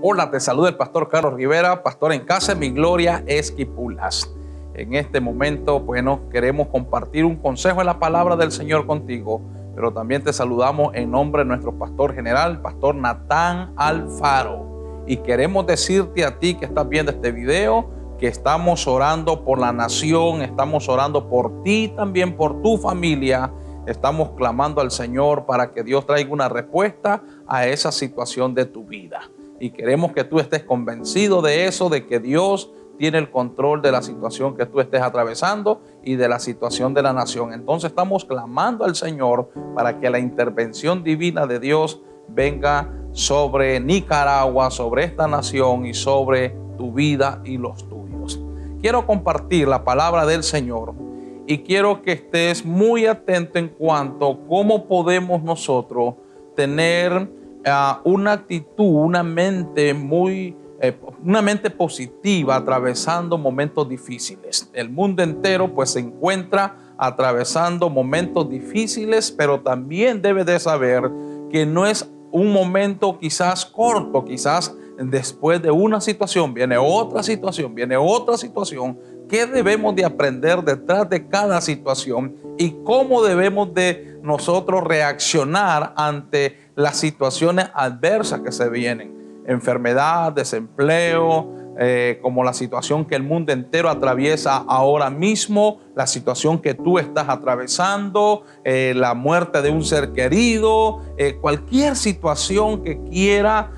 Hola, te saluda el pastor Carlos Rivera, pastor en Casa de Mi Gloria, Esquipulas. En este momento, queremos compartir un consejo en la palabra del Señor contigo, pero también te saludamos en nombre de nuestro pastor general, pastor Natán Alfaro. Y queremos decirte a ti que estás viendo este video, que estamos orando por la nación, estamos orando por ti, también por tu familia. Estamos clamando al Señor para que Dios traiga una respuesta a esa situación de tu vida. Y queremos que tú estés convencido de eso, de que Dios tiene el control de la situación que tú estés atravesando y de la situación de la nación. Entonces estamos clamando al Señor para que la intervención divina de Dios venga sobre Nicaragua, sobre esta nación y sobre tu vida y los tuyos. Quiero compartir la palabra del Señor y quiero que estés muy atento en cuanto a cómo podemos nosotros tener una actitud, una mente positiva atravesando momentos difíciles. El mundo entero se encuentra atravesando momentos difíciles, pero también debe de saber que no es un momento quizás corto, quizás después de una situación viene otra situación, ¿Qué debemos de aprender detrás de cada situación y cómo debemos de nosotros reaccionar ante las situaciones adversas que se vienen? Enfermedad, desempleo, como la situación que el mundo entero atraviesa ahora mismo, la situación que tú estás atravesando, la muerte de un ser querido, cualquier situación que quiera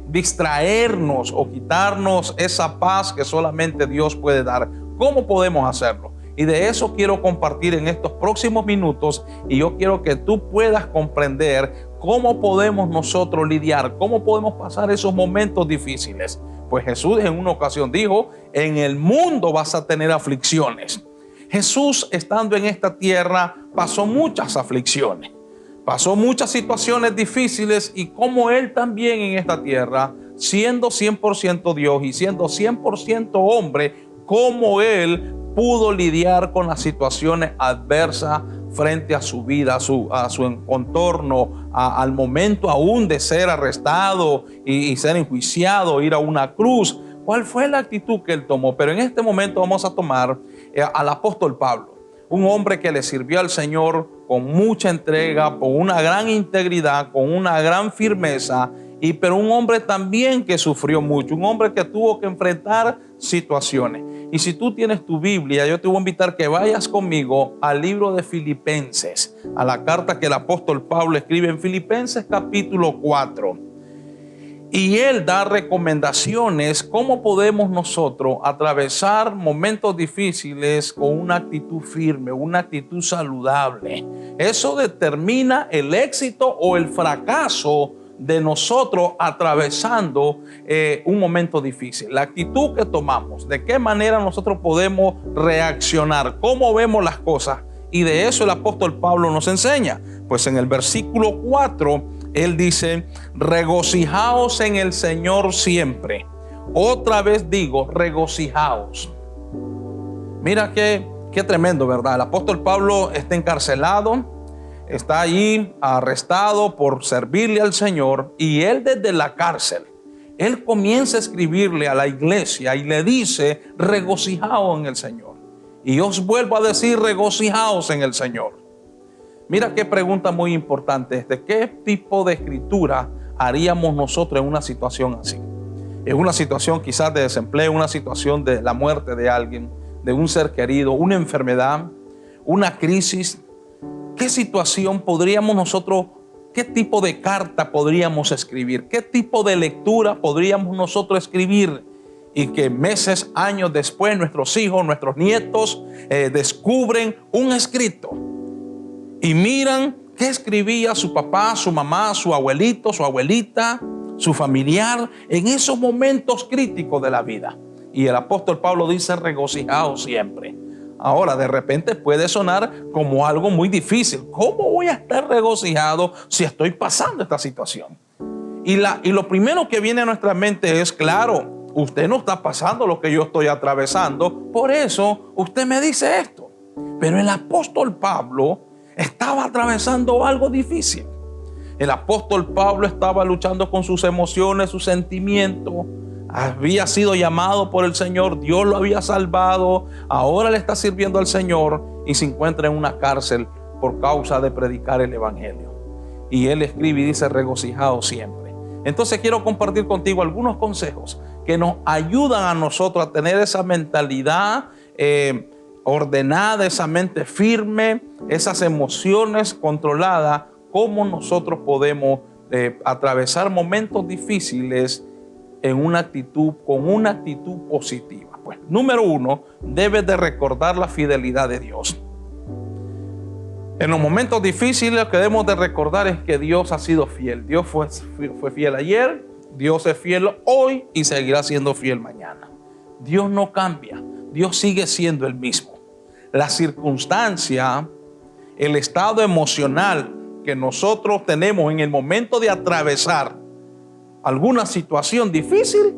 distraernos o quitarnos esa paz que solamente Dios puede dar. ¿Cómo podemos hacerlo? Y de eso quiero compartir en estos próximos minutos, y yo quiero que tú puedas comprender cómo podemos nosotros lidiar, cómo podemos pasar esos momentos difíciles. Pues Jesús en una ocasión dijo: en el mundo vas a tener aflicciones. Jesús, estando en esta tierra, pasó muchas aflicciones, pasó muchas situaciones difíciles, y como Él también en esta tierra, siendo 100% Dios y siendo 100% hombre, como Él pudo lidiar con las situaciones adversas frente a su vida, a su contorno, al momento aún de ser arrestado y ser enjuiciado, ir a una cruz. ¿Cuál fue la actitud que Él tomó? Pero en este momento vamos a tomar al apóstol Pablo, un hombre que le sirvió al Señor con mucha entrega, con una gran integridad, con una gran firmeza, pero un hombre también que sufrió mucho, un hombre que tuvo que enfrentar situaciones. Y si tú tienes tu Biblia, yo te voy a invitar que vayas conmigo al libro de Filipenses, a la carta que el apóstol Pablo escribe en Filipenses capítulo 4. Y él da recomendaciones cómo podemos nosotros atravesar momentos difíciles con una actitud firme, una actitud saludable. Eso determina el éxito o el fracaso de nosotros atravesando un momento difícil. La actitud que tomamos, de qué manera nosotros podemos reaccionar, cómo vemos las cosas. Y de eso el apóstol Pablo nos enseña. Pues en el versículo 4, él dice: regocijaos en el Señor siempre. Otra vez digo, regocijaos. Mira qué tremendo, ¿verdad? El apóstol Pablo está encarcelado, está allí arrestado por servirle al Señor, y él desde la cárcel, él comienza a escribirle a la iglesia y le dice: regocijaos en el Señor. Y os vuelvo a decir, regocijaos en el Señor. Mira qué pregunta muy importante ¿qué tipo de escritura haríamos nosotros en una situación así? En una situación quizás de desempleo, una situación de la muerte de alguien, de un ser querido, una enfermedad, una crisis. ¿Qué situación podríamos nosotros, qué tipo de carta podríamos escribir? ¿Qué tipo de lectura podríamos nosotros escribir? Y que meses, años después, nuestros hijos, nuestros nietos descubren un escrito y miran qué escribía su papá, su mamá, su abuelito, su abuelita, su familiar en esos momentos críticos de la vida. Y el apóstol Pablo dice: regocijaos siempre. Ahora, de repente puede sonar como algo muy difícil. ¿Cómo voy a estar regocijado si estoy pasando esta situación? Y lo primero que viene a nuestra mente es: claro, usted no está pasando lo que yo estoy atravesando, por eso usted me dice esto. Pero el apóstol Pablo estaba atravesando algo difícil. El apóstol Pablo estaba luchando con sus emociones, sus sentimientos. Había sido llamado por el Señor, Dios lo había salvado, ahora le está sirviendo al Señor y se encuentra en una cárcel por causa de predicar el evangelio. Y él escribe y dice: regocijado siempre. Entonces quiero compartir contigo algunos consejos que nos ayudan a nosotros a tener esa mentalidad ordenada, esa mente firme, esas emociones controladas. Cómo nosotros podemos atravesar momentos difíciles con una actitud positiva. Pues, número uno, debes de recordar la fidelidad de Dios. En los momentos difíciles lo que debemos de recordar es que Dios ha sido fiel. Dios fue fiel ayer, Dios es fiel hoy y seguirá siendo fiel mañana. Dios no cambia, Dios sigue siendo el mismo. La circunstancia, el estado emocional que nosotros tenemos en el momento de atravesar alguna situación difícil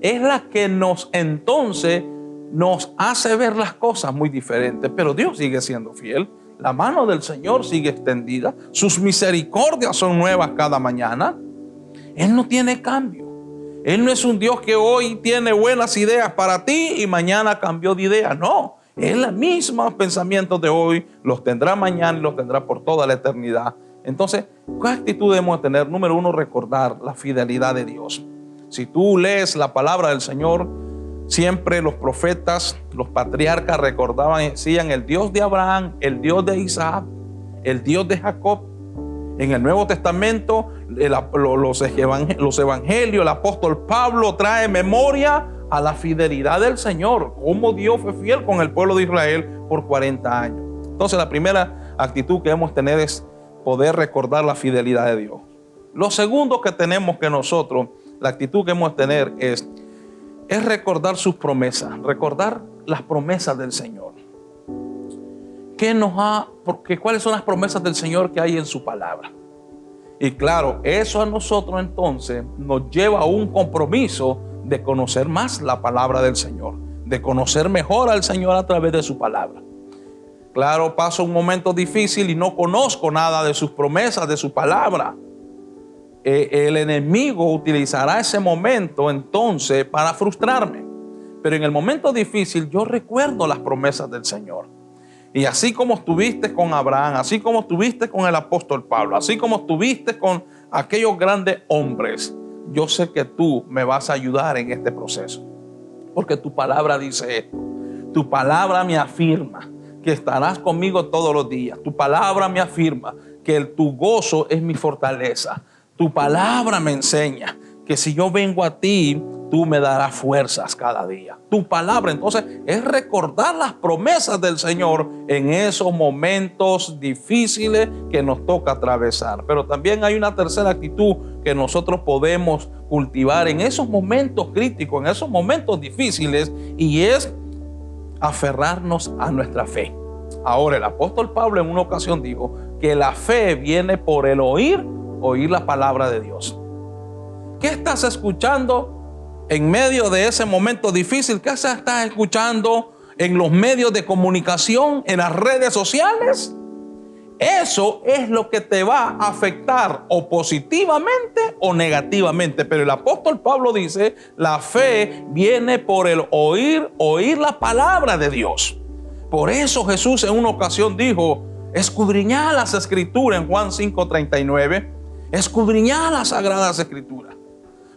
es la que entonces nos hace ver las cosas muy diferentes. Pero Dios sigue siendo fiel. La mano del Señor sigue extendida. Sus misericordias son nuevas cada mañana. Él no tiene cambio. Él no es un Dios que hoy tiene buenas ideas para ti y mañana cambió de idea. No, es la misma pensamientos de hoy, los tendrá mañana y los tendrá por toda la eternidad. Entonces, ¿qué actitud debemos tener? Número uno, recordar la fidelidad de Dios. Si tú lees la palabra del Señor, siempre los profetas, los patriarcas recordaban y decían: el Dios de Abraham, el Dios de Isaac, el Dios de Jacob. En el Nuevo Testamento, los evangelios, el apóstol Pablo trae memoria a la fidelidad del Señor, cómo Dios fue fiel con el pueblo de Israel por 40 años. Entonces, la primera actitud que debemos tener es poder recordar la fidelidad de Dios. Lo segundo que tenemos que nosotros, la actitud que debemos tener es recordar sus promesas, recordar las promesas del Señor. ¿Cuáles son las promesas del Señor que hay en su palabra? Y claro, eso a nosotros entonces nos lleva a un compromiso de conocer más la palabra del Señor, de conocer mejor al Señor a través de su palabra. Claro, paso un momento difícil y no conozco nada de sus promesas, de su palabra. El enemigo utilizará ese momento entonces para frustrarme. Pero en el momento difícil yo recuerdo las promesas del Señor. Y así como estuviste con Abraham, así como estuviste con el apóstol Pablo, así como estuviste con aquellos grandes hombres, yo sé que tú me vas a ayudar en este proceso. Porque tu palabra dice esto. Tu palabra me afirma que estarás conmigo todos los días. Tu palabra me afirma que tu gozo es mi fortaleza. Tu palabra me enseña que si yo vengo a ti, tú me darás fuerzas cada día. Tu palabra entonces es recordar las promesas del Señor en esos momentos difíciles que nos toca atravesar. Pero también hay una tercera actitud que nosotros podemos cultivar en esos momentos críticos, en esos momentos difíciles, y es aferrarnos a nuestra fe. Ahora, el apóstol Pablo en una ocasión dijo que la fe viene por el oír la palabra de Dios. ¿Qué estás escuchando en medio de ese momento difícil? ¿Qué estás escuchando en los medios de comunicación, en las redes sociales? Eso es lo que te va a afectar o positivamente o negativamente. Pero el apóstol Pablo dice: la fe viene por el oír la palabra de Dios. Por eso Jesús en una ocasión dijo: escudriñad las escrituras, en Juan 5:39. Escudriñad las sagradas escrituras.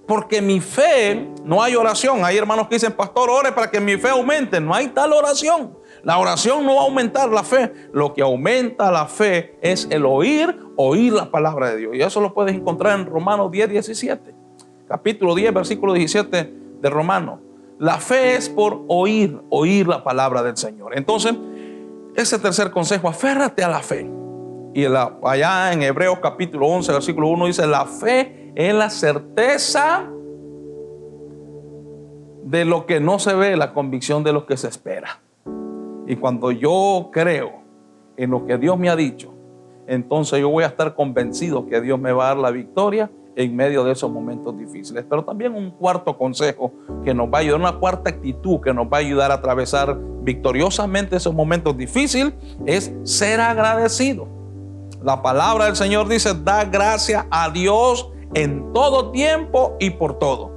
Porque mi fe, no hay oración. Hay hermanos que dicen: pastor, ore para que mi fe aumente. No hay tal oración. La oración no va a aumentar la fe. Lo que aumenta la fe es el oír la palabra de Dios. Y eso lo puedes encontrar en Romanos 10:17. Capítulo 10, versículo 17 de Romanos. La fe es por oír la palabra del Señor. Entonces, ese tercer consejo: aférrate a la fe. Y allá en Hebreos capítulo 11, versículo 1 dice: la fe es la certeza de lo que no se ve, la convicción de lo que se espera. Y cuando yo creo en lo que Dios me ha dicho, entonces yo voy a estar convencido que Dios me va a dar la victoria en medio de esos momentos difíciles. Pero también un cuarto consejo que nos va a ayudar, una cuarta actitud que nos va a ayudar a atravesar victoriosamente esos momentos difíciles, es ser agradecido. La palabra del Señor dice: da gracias a Dios en todo tiempo y por todo.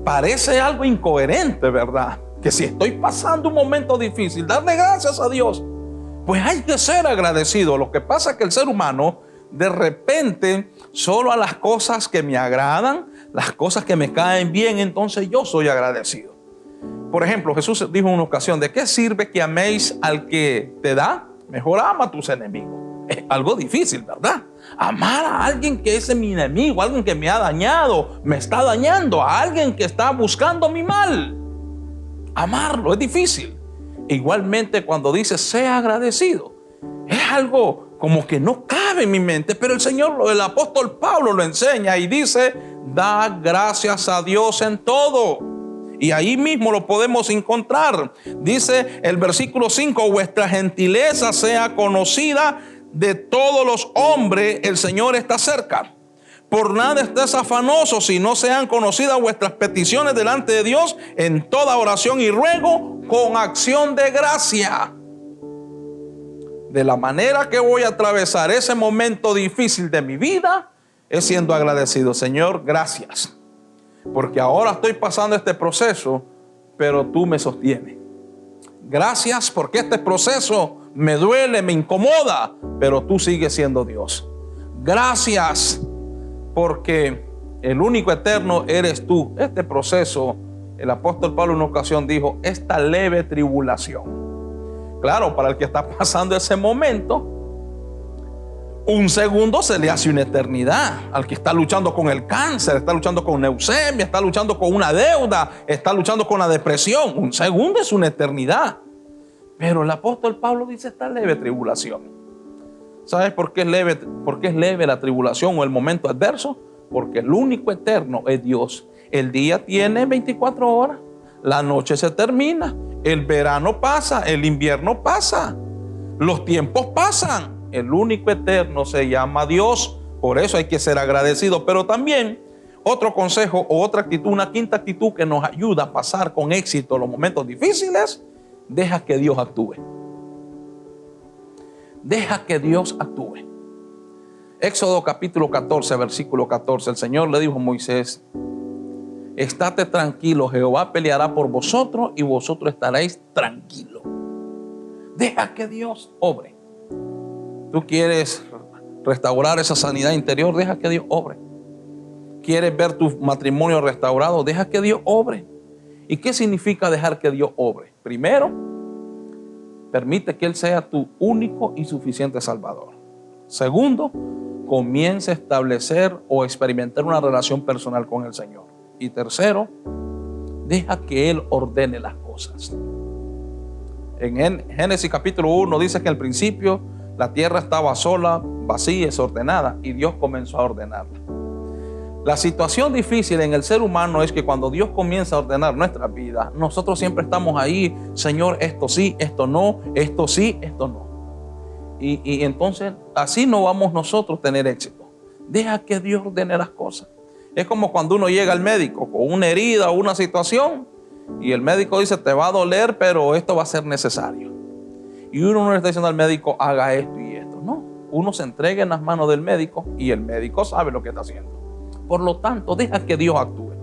Parece algo incoherente, ¿verdad? Que si estoy pasando un momento difícil, darle gracias a Dios. Pues hay que ser agradecido. Lo que pasa es que el ser humano, de repente, solo a las cosas que me agradan, las cosas que me caen bien, entonces yo soy agradecido. Por ejemplo, Jesús dijo en una ocasión: ¿de qué sirve que améis al que te da? Mejor ama a tus enemigos. Es algo difícil, ¿verdad? Amar a alguien que es mi enemigo, alguien que me ha dañado, me está dañando, a alguien que está buscando mi mal. Amarlo es difícil. Igualmente, cuando dice sea agradecido, es algo como que no cabe en mi mente, pero el apóstol Pablo lo enseña y dice: da gracias a Dios en todo. Y ahí mismo lo podemos encontrar. Dice el versículo 5: vuestra gentileza sea conocida de todos los hombres, el Señor está cerca. Por nada estés afanoso, si no sean conocidas vuestras peticiones delante de Dios en toda oración y ruego con acción de gracia. De la manera que voy a atravesar ese momento difícil de mi vida es siendo agradecido. Señor, gracias, porque ahora estoy pasando este proceso, pero tú me sostienes. Gracias porque este proceso me duele, me incomoda, pero tú sigues siendo Dios. Gracias porque el único eterno eres tú. Este proceso, el apóstol Pablo en una ocasión dijo: esta leve tribulación. Claro, para el que está pasando ese momento, un segundo se le hace una eternidad. Al que está luchando con el cáncer, está luchando con leucemia, está luchando con una deuda, está luchando con la depresión, un segundo es una eternidad. Pero el apóstol Pablo dice: esta leve tribulación. ¿Sabes por qué es leve? ¿Por qué es leve la tribulación o el momento adverso? Porque el único eterno es Dios. El día tiene 24 horas, la noche se termina, el verano pasa, el invierno pasa, los tiempos pasan. El único eterno se llama Dios. Por eso hay que ser agradecido. Pero también otro consejo o otra actitud, una quinta actitud que nos ayuda a pasar con éxito los momentos difíciles: deja que Dios actúe. Deja que Dios actúe. Éxodo capítulo 14, versículo 14. El Señor le dijo a Moisés: estate tranquilo, Jehová peleará por vosotros y vosotros estaréis tranquilos. Deja que Dios obre. Tú quieres restaurar esa sanidad interior, deja que Dios obre. Quieres ver tu matrimonio restaurado, deja que Dios obre. ¿Y qué significa dejar que Dios obre? Primero, permite que Él sea tu único y suficiente Salvador. Segundo, comienza a establecer o experimentar una relación personal con el Señor. Y tercero, deja que Él ordene las cosas. En Génesis capítulo 1 dice que al principio la tierra estaba sola, vacía y desordenada, y Dios comenzó a ordenarla. La situación difícil en el ser humano es que cuando Dios comienza a ordenar nuestras vidas, nosotros siempre estamos ahí: Señor, esto sí, esto no, esto sí, esto no. Y entonces así no vamos nosotros a tener éxito. Deja que Dios ordene las cosas. Es como cuando uno llega al médico con una herida o una situación y el médico dice: te va a doler, pero esto va a ser necesario. Y uno no le está diciendo al médico: haga esto y esto. No, uno se entrega en las manos del médico y el médico sabe lo que está haciendo. Por lo tanto, deja que Dios actúe.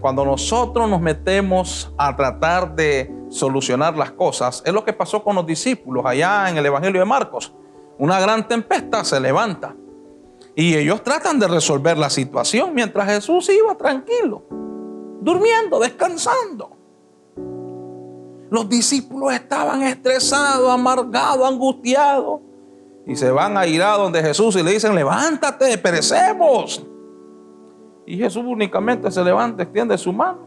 Cuando nosotros nos metemos a tratar de solucionar las cosas, es lo que pasó con los discípulos allá en el Evangelio de Marcos. Una gran tempestad se levanta y ellos tratan de resolver la situación mientras Jesús iba tranquilo, durmiendo, descansando. Los discípulos estaban estresados, amargados, angustiados, y se van a ir a donde Jesús y le dicen: levántate, perecemos. Y Jesús únicamente se levanta, extiende su mano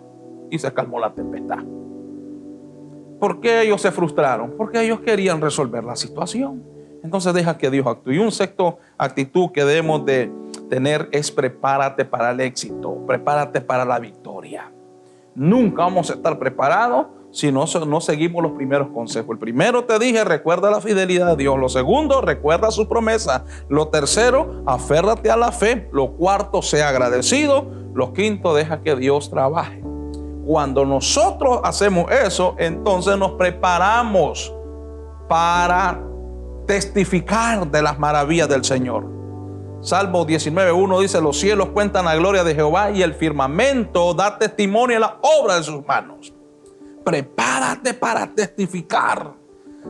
y se calmó la tempestad. ¿Por qué ellos se frustraron? Porque ellos querían resolver la situación. Entonces deja que Dios actúe. Y un sexto actitud que debemos de tener es: prepárate para el éxito, prepárate para la victoria. Nunca vamos a estar preparados si no seguimos los primeros consejos. El primero, te dije, recuerda la fidelidad de Dios. Lo segundo, recuerda su promesa. Lo tercero, aférrate a la fe. Lo cuarto, sea agradecido. Lo quinto, deja que Dios trabaje. Cuando nosotros hacemos eso, entonces nos preparamos para testificar de las maravillas del Señor. Salmo 19:1 dice: los cielos cuentan la gloria de Jehová y el firmamento da testimonio de la obra de sus manos. Prepárate para testificar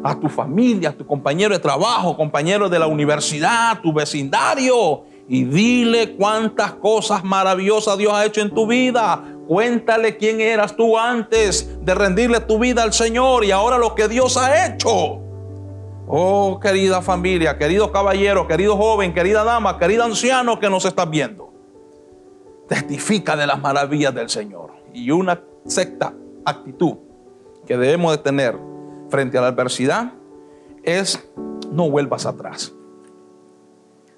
a tu familia, a tu compañero de trabajo, compañeros de la universidad, tu vecindario, y dile cuántas cosas maravillosas Dios ha hecho en tu vida. Cuéntale quién eras tú antes de rendirle tu vida al Señor y ahora lo que Dios ha hecho. Oh, querida familia, querido caballero, querido joven, querida dama, querido anciano que nos estás viendo, testifica de las maravillas del Señor. Y una sexta actitud que debemos de tener frente a la adversidad es: no vuelvas atrás.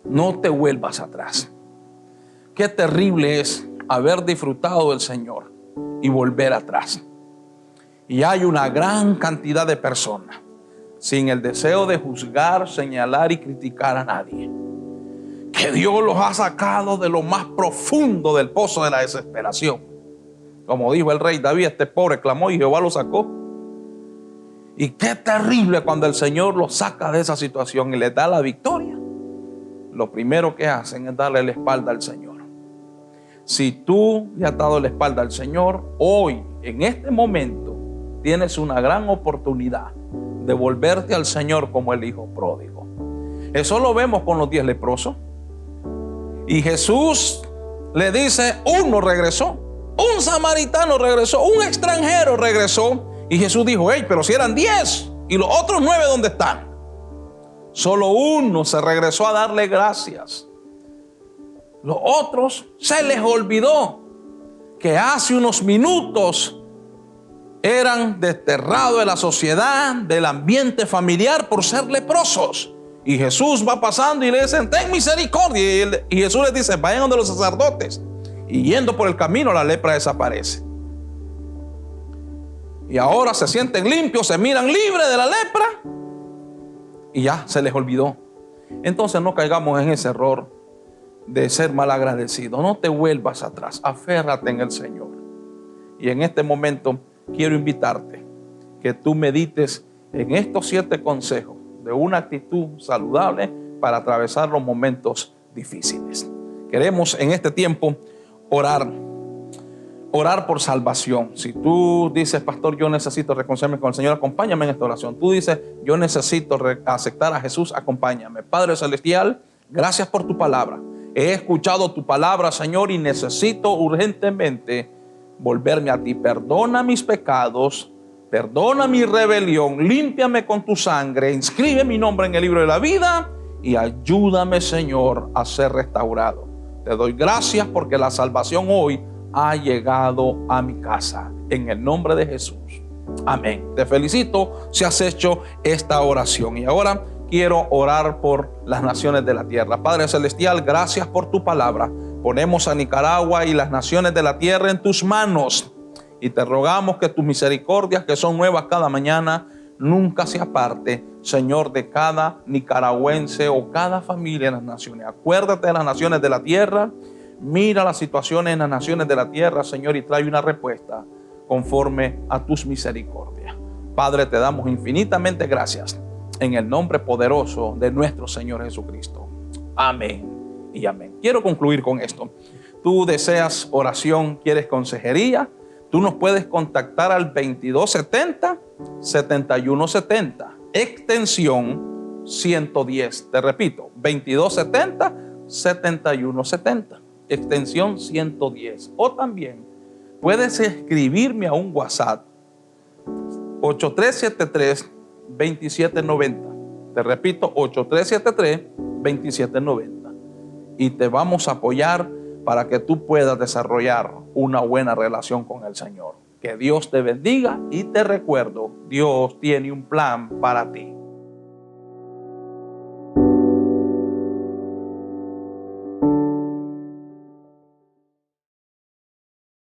No te vuelvas atrás. Qué terrible es haber disfrutado del Señor y volver atrás. Y hay una gran cantidad de personas sin el deseo de juzgar, señalar y criticar a nadie, que Dios los ha sacado de lo más profundo del pozo de la desesperación. Como dijo el rey David: este pobre clamó y Jehová lo sacó. Y qué terrible cuando el Señor los saca de esa situación y les da la victoria. Lo primero que hacen es darle la espalda al Señor. Si tú le has dado la espalda al Señor, hoy, en este momento, tienes una gran oportunidad de volverte al Señor como el hijo pródigo. Eso lo vemos con los 10 leprosos. Y Jesús le dice: uno regresó, un samaritano regresó, un extranjero regresó. Y Jesús dijo: hey, pero si eran 10, ¿y los otros 9 dónde están? Solo uno se regresó a darle gracias. Los otros se les olvidó que hace unos minutos eran desterrados de la sociedad, del ambiente familiar, por ser leprosos. Y Jesús va pasando y le dicen: ten misericordia. Y Jesús les dice: vayan donde los sacerdotes. Y yendo por el camino, la lepra desaparece. Y ahora se sienten limpios, se miran libres de la lepra. Y ya se les olvidó. Entonces no caigamos en ese error de ser malagradecido. No te vuelvas atrás. Aférrate en el Señor. Y en este momento quiero invitarte que tú medites en estos 7 consejos de una actitud saludable para atravesar los momentos difíciles. Queremos en este tiempo orar por salvación. Si tú dices: pastor, yo necesito reconciliarme con el Señor, acompáñame en esta oración. Tú dices: yo necesito aceptar a Jesús, acompáñame. Padre celestial, gracias por tu palabra. He escuchado tu palabra, Señor, y necesito urgentemente volverme a ti. Perdona mis pecados, perdona mi rebelión, límpiame con tu sangre, inscribe mi nombre en el libro de la vida y ayúdame, Señor, a ser restaurado. Te doy gracias porque la salvación hoy ha llegado a mi casa. En el nombre de Jesús. Amén. Te felicito si has hecho esta oración. Y ahora quiero orar por las naciones de la tierra. Padre celestial, gracias por tu palabra. Ponemos a Nicaragua y las naciones de la tierra en tus manos. Y te rogamos que tus misericordias, que son nuevas cada mañana, nunca se aparte, Señor, de cada nicaragüense o cada familia en las naciones. Acuérdate de las naciones de la tierra. Mira las situaciones en las naciones de la tierra, Señor, y trae una respuesta conforme a tus misericordias. Padre, te damos infinitamente gracias en el nombre poderoso de nuestro Señor Jesucristo. Amén y amén. Quiero concluir con esto. Tú deseas oración, quieres consejería, tú nos puedes contactar al 2270-7170, extensión 110. Te repito, 2270-7170. extensión 110. O también puedes escribirme a un WhatsApp 8373-2790. Te repito, 8373-2790. Y te vamos a apoyar para que tú puedas desarrollar una buena relación con el Señor. Que Dios te bendiga y te recuerdo, Dios tiene un plan para ti.